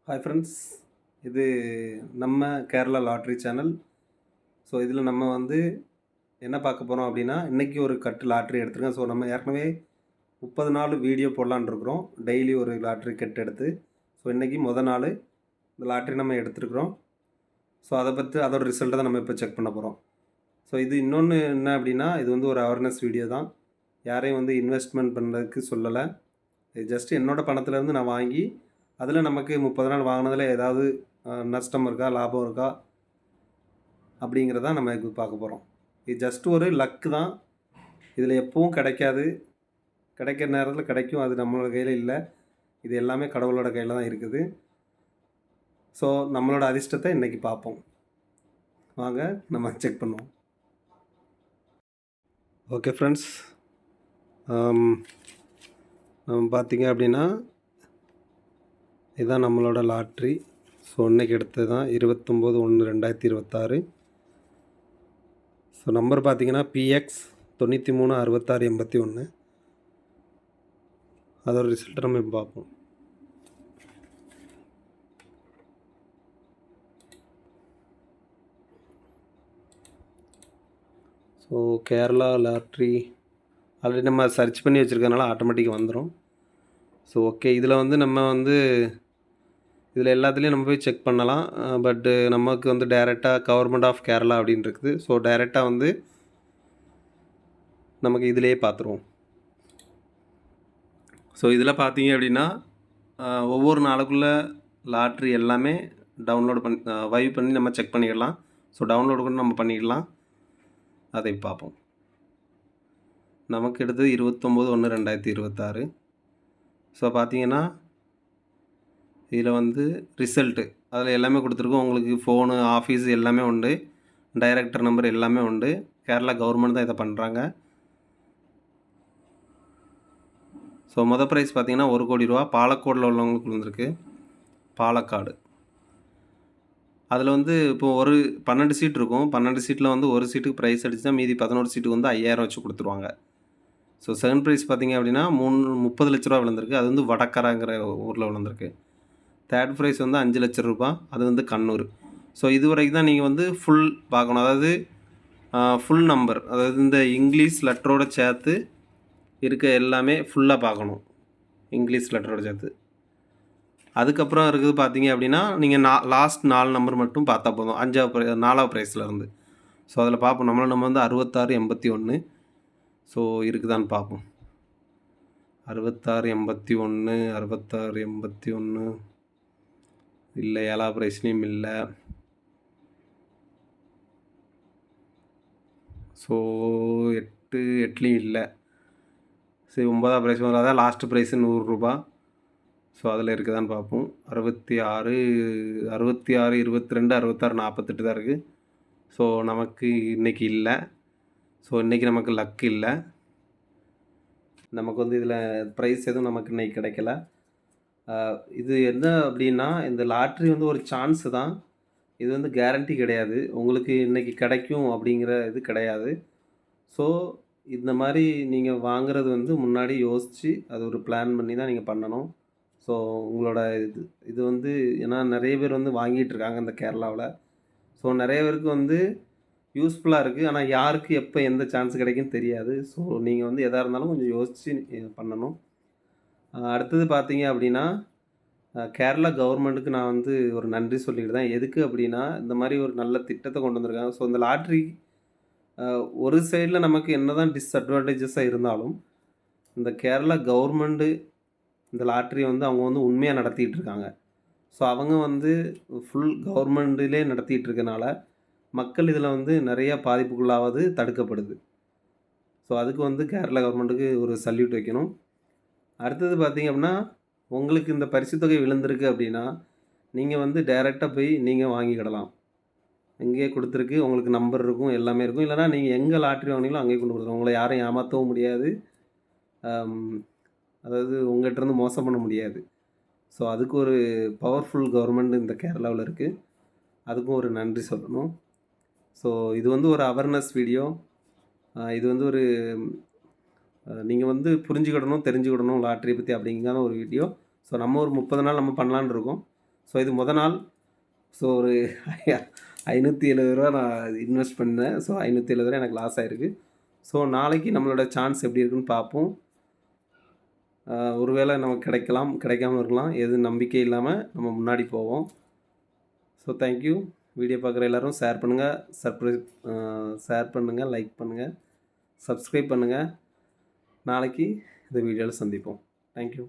Hi friends, இது நம்ம Kerala lottery channel. So இதில் நம்ம வந்து என்ன பார்க்க போகிறோம் அப்படின்னா, இன்றைக்கி ஒரு கட்டு லாட்ரி எடுத்துருக்கேன். ஸோ நம்ம ஏற்கனவே 30 நாள் வீடியோ போடலான்னு இருக்கிறோம், டெய்லி ஒரு லாட்ரி கட்டு எடுத்து. ஸோ இன்றைக்கி நாள் இந்த லாட்ரி நம்ம எடுத்துருக்குறோம். ஸோ அதை பற்றி அதோட ரிசல்ட்டை தான் நம்ம இப்போ செக் பண்ண போகிறோம். ஸோ இது இன்னொன்று என்ன அப்படின்னா, இது வந்து ஒரு அவேர்னஸ் வீடியோ தான். யாரையும் வந்து இன்வெஸ்ட்மெண்ட் பண்ணுறதுக்கு சொல்லலை. இது ஜஸ்ட் என்னோடய பணத்துலேருந்து நான் வாங்கி அதில் நமக்கு 30 நாள் வாங்கினதில் ஏதாவது நஷ்டம் இருக்கா, லாபம் இருக்கா அப்படிங்கிறத நம்ம இப்போ பார்க்க போகிறோம். இது ஜஸ்ட் ஒரு லக்கு தான். இதில் எப்பவும் கிடைக்காது. கிடைக்கிற நேரத்தில் கிடைக்கும், அது நம்மளோட கையில் இல்லை. இது எல்லாமே கடவுளோட கையில் தான் இருக்குது. ஸோ நம்மளோட அதிர்ஷ்டத்தை இன்றைக்கி பார்ப்போம். வாங்க நம்ம செக் பண்ணுவோம். ஓகே ஃப்ரெண்ட்ஸ், நம்ம பார்த்திங்க அப்படின்னா இதுதான் நம்மளோட லாட்ரி. ஸோ இன்றைக்கி எடுத்தது தான் 29/1/2026. ஸோ நம்பர் பார்த்திங்கன்னா PX 936681. அதோட ரிசல்ட்டை நம்ம இப்போ பார்ப்போம். ஸோ கேரளா லாட்ரி ஆல்ரெடி நம்ம சர்ச் பண்ணி வச்சுருக்கனால ஆட்டோமேட்டிக்காக வந்துடும். ஸோ ஓகே, இதில் வந்து நம்ம வந்து இதில் எல்லாத்துலேயும் நம்ம போய் செக் பண்ணலாம். பட்டு நமக்கு வந்து டைரெக்டாக கவர்மெண்ட் ஆஃப் கேரளா அப்படின்னு இருக்குது. ஸோ டைரெக்டாக வந்து நமக்கு இதிலேயே பார்த்துருவோம். ஸோ இதில் பார்த்தீங்க அப்படின்னா ஒவ்வொரு நாளுக்குள்ளே லாட்ரி எல்லாமே டவுன்லோட் பண்ணி வைவ் பண்ணி நம்ம செக் பண்ணிடலாம். ஸோ டவுன்லோடு கூட நம்ம பண்ணிடலாம். அதை பார்ப்போம். நமக்கு எடுத்தது 29/1/2026. ஸோ பார்த்தீங்கன்னா இதில் வந்து ரிசல்ட்டு அதில் எல்லாமே கொடுத்துருக்கோம். உங்களுக்கு ஃபோனு, ஆஃபீஸு எல்லாமே உண்டு. டைரக்டர் நம்பர் எல்லாமே உண்டு. கேரளா கவர்மெண்ட் தான் இதை பண்ணுறாங்க. ஸோ மொதல் ப்ரைஸ் பார்த்திங்கன்னா 1 கோடி ரூபா பாலக்கோடில் உள்ளவங்களுக்கு விழுந்திருக்கு. பாலக்காடு. அதில் வந்து இப்போது ஒரு 12 சீட் இருக்கும். 12 சீட்டில் வந்து ஒரு சீட்டுக்கு ப்ரைஸ் அடிச்சுன்னா மீதி 11 சீட்டுக்கு வந்து 5000 வச்சு கொடுத்துருவாங்க. ஸோ செகண்ட் ப்ரைஸ் பார்த்திங்க அப்படின்னா 30 லட்ச ரூபா விழுந்திருக்கு. அது வந்து வடக்கராங்கிற ஊரில் விழுந்திருக்கு. தேர்ட் ப்ரைஸ் வந்து 5 லட்ச ரூபா, அது வந்து கண்ணூர். ஸோ இது வரைக்கும் தான் நீங்கள் வந்து ஃபுல் பார்க்கணும். அதாவது ஃபுல் நம்பர், அதாவது இந்த இங்கிலீஷ் லெட்டரோடு சேர்த்து இருக்க எல்லாமே ஃபுல்லாக பார்க்கணும். இங்கிலீஷ் லெட்டரோடு சேர்த்து. அதுக்கப்புறம் இருக்குது பார்த்தீங்க அப்படின்னா, நீங்கள் லாஸ்ட் 4 நம்பர் மட்டும் பார்த்தா போதும். 4வது ப்ரைஸ்லேருந்து. ஸோ அதில் பார்ப்போம். நம்ம வந்து 6681. ஸோ இருக்குதான்னு பார்ப்போம். 6681, 6681 இல்லை. 7வது ப்ரைஸ்லேயும் இல்லை. ஸோ 8லேயும் இல்லை. சரி, 9வது ப்ரைஸ் வரும். அதான் லாஸ்ட்டு ப்ரைஸு 100 ரூபா. ஸோ அதில் இருக்குதான்னு பார்ப்போம். 66, 66, 22, 66, 48 தான் இருக்குது. ஸோ நமக்கு இன்றைக்கி இல்லை. ஸோ இன்றைக்கி நமக்கு லக் இல்லை. நமக்கு வந்து இதில் ப்ரைஸ் எதுவும் நமக்கு இன்றைக்கி கிடைக்கல. இது என்ன அப்படின்னா, இந்த லாட்ரி வந்து ஒரு சான்ஸு தான். இது வந்து கேரண்டி கிடையாது. உங்களுக்கு இன்றைக்கி கிடைக்கும் அப்படிங்கிற இது கிடையாது. ஸோ இந்த மாதிரி நீங்கள் வாங்குறது வந்து முன்னாடி யோசித்து அது ஒரு பிளான் பண்ணி தான் நீங்கள் பண்ணணும். ஸோ உங்களோட இது வந்து ஏன்னா நிறைய பேர் வந்து வாங்கிட்டுருக்காங்க இந்த கேரளாவில். ஸோ நிறைய பேருக்கு வந்து யூஸ்ஃபுல்லாக இருக்குது. ஆனால் யாருக்கு எப்போ எந்த சான்ஸ் கிடைக்குன்னு தெரியாது. ஸோ நீங்கள் வந்து எதாக இருந்தாலும் கொஞ்சம் யோசித்து பண்ணணும். அடுத்தது பார்த்தீங்க அப்படின்னா, கேரளா கவர்மெண்ட்டுக்கு நான் வந்து ஒரு நன்றி சொல்லிக்கிட்டு எதுக்கு அப்படின்னா, இந்த மாதிரி ஒரு நல்ல திட்டத்தை கொண்டு வந்திருக்காங்க. ஸோ இந்த லாட்ரி ஒரு சைடில் நமக்கு என்ன தான் டிஸ்அட்வான்டேஜஸாக இருந்தாலும், இந்த கேரளா கவர்மெண்ட்டு இந்த லாட்ரியை வந்து அவங்க வந்து உண்மையாக நடத்திட்டு இருக்காங்க. ஸோ அவங்க வந்து ஃபுல் கவர்மெண்ட்டிலே நடத்திட்டு இருக்கனால மக்கள் இதில் வந்து நிறைய பாதிப்புக்குள்ளாவது தடுக்கப்படுது. ஸோ அதுக்கு வந்து கேரளா கவர்மெண்ட்டுக்கு ஒரு சல்யூட் வைக்கணும். அடுத்தது பார்த்திங்க அப்படின்னா, உங்களுக்கு இந்த பரிசு தொகை விழுந்திருக்கு அப்படின்னா, நீங்கள் வந்து டைரெக்டாக போய் நீங்கள் வாங்கிக்கிடலாம். இங்கேயே கொடுத்துருக்கு, உங்களுக்கு நம்பர் இருக்கும், எல்லாமே இருக்கும். இல்லைனா நீங்கள் எங்கே லாட்ரி வாங்கினீங்களோ அங்கேயே கொண்டு கொடுத்துருவோம். உங்களை யாரும் ஏமாற்றவும் முடியாது. அதாவது உங்கள்கிட்டருந்து மோசம் பண்ண முடியாது. ஸோ அதுக்கு ஒரு பவர்ஃபுல் கவர்மெண்ட் இந்த கேரளாவில் இருக்குது. அதுக்கும் ஒரு நன்றி சொல்லணும். ஸோ இது வந்து ஒரு அவேர்னஸ் வீடியோ. இது வந்து ஒரு நீங்கள் வந்து புரிஞ்சுக்கிடணும், தெரிஞ்சுக்கிடணும் லாட்ரியை பற்றி அப்படிங்கிற ஒரு வீடியோ. ஸோ நம்ம ஒரு 30 நாள் நம்ம பண்ணலான்னு இருக்கோம். ஸோ இது நாள். ஸோ ஒரு ரூ. 570 நான் இன்வெஸ்ட் பண்ணேன். ஸோ ரூ. 570 எனக்கு லாஸ் ஆயிருக்கு. ஸோ நாளைக்கு நம்மளோட சான்ஸ் எப்படி இருக்குன்னு பார்ப்போம். ஒருவேளை நமக்கு கிடைக்கலாம், கிடைக்காம இருக்கலாம். எது நம்பிக்கை இல்லாமல் நம்ம முன்னாடி போவோம். So thank you. வீடியோ பார்க்குற எல்லோரும் ஷேர் பண்ணுங்கள், ஷேர் பண்ணுங்கள், லைக் பண்ணுங்கள், சப்ஸ்கிரைப் பண்ணுங்கள். நாளைக்கு இந்த வீடியோவில் சந்திப்போம். தேங்க்யூ.